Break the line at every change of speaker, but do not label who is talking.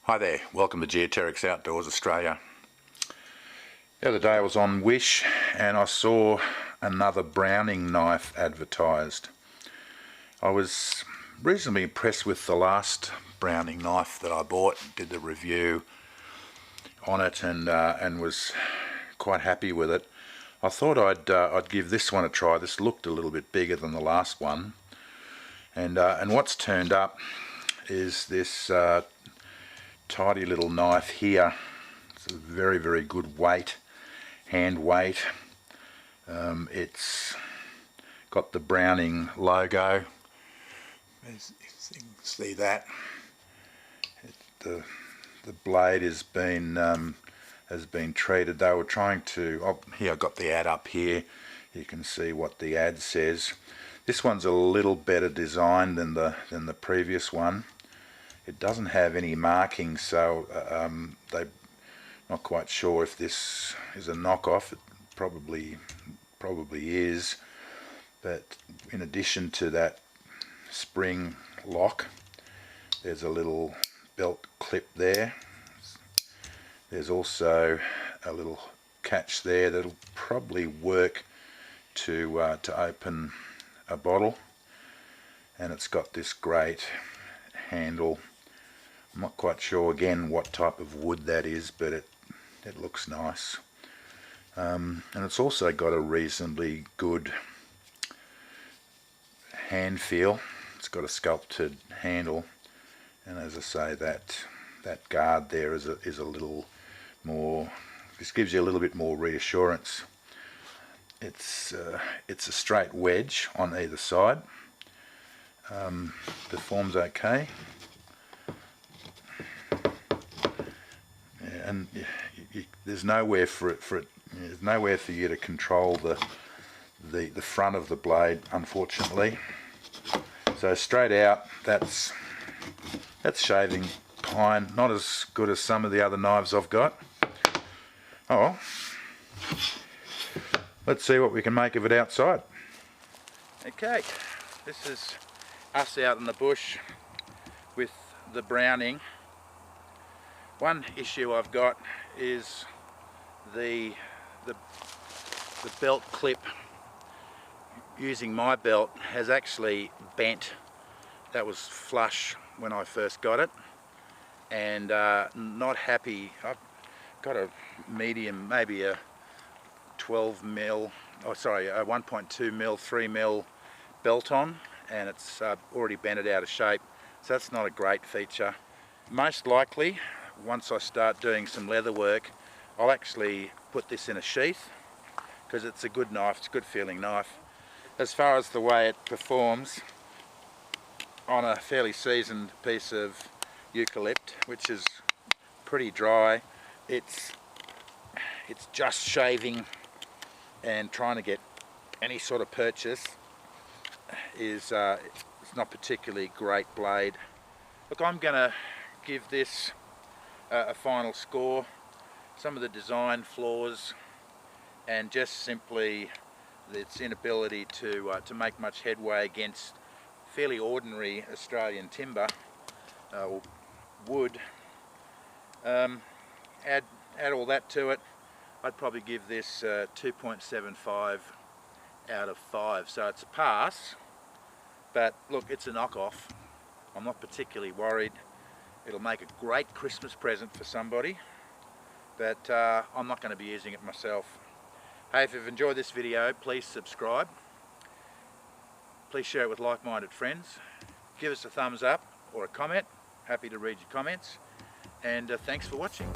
Hi there, welcome to Geoterrics Outdoors Australia. The other day I was on Wish and I saw another Browning knife advertised. I was reasonably impressed with the last Browning knife that I bought, did the review on it and was quite happy with it. I thought I'd give this one a try. This looked a little bit bigger than the last one, and what's turned up is this tidy little knife here. It's a very, very good weight, hand weight. It's got the Browning logo. As you can see that. The blade has been treated. They were trying to. Oh, here I've got the ad up here. You can see what the ad says. This one's a little better designed than the previous one. It doesn't have any markings, so they're not quite sure if this is a knockoff. It probably is, but in addition to that spring lock, there's a little belt clip there. There's also a little catch there that'll probably work to open a bottle, and it's got this great handle. I'm not quite sure again what type of wood that is, but it looks nice. And it's also got a reasonably good hand feel. It's got a sculpted handle, and as I say, that guard there is a little more. This gives you a little bit more reassurance. It's a straight wedge on either side. Performs okay. And there's nowhere there's nowhere for you to control the front of the blade, unfortunately. So straight out, that's shaving pine. Not as good as some of the other knives I've got. Oh well. Let's see what we can make of it outside. Okay, this is us out in the bush with the Browning. One issue I've got is the belt clip using my belt has actually bent. That was flush when I first got it, and not happy. I've got a medium, maybe a 12 mil, oh sorry, a 1.2 mil, 3 mil belt on, and it's already bent it out of shape, so that's not a great feature. Most likely, once I start doing some leather work, I'll actually put this in a sheath, because it's a good knife, it's a good feeling knife. As far as the way it performs on a fairly seasoned piece of eucalypt, which is pretty dry, it's just shaving and trying to get any sort of purchase is it's not particularly great blade. Look, I'm gonna give this a final score. Some of the design flaws and just simply its inability to make much headway against fairly ordinary Australian timber or wood. Add all that to it, I'd probably give this 2.75 out of 5. So it's a pass, but look, it's a knockoff. I'm not particularly worried. It'll make a great Christmas present for somebody, but I'm not going to be using it myself. Hey, if you've enjoyed this video, please subscribe. Please share it with like-minded friends. Give us a thumbs up or a comment. Happy to read your comments. And thanks for watching.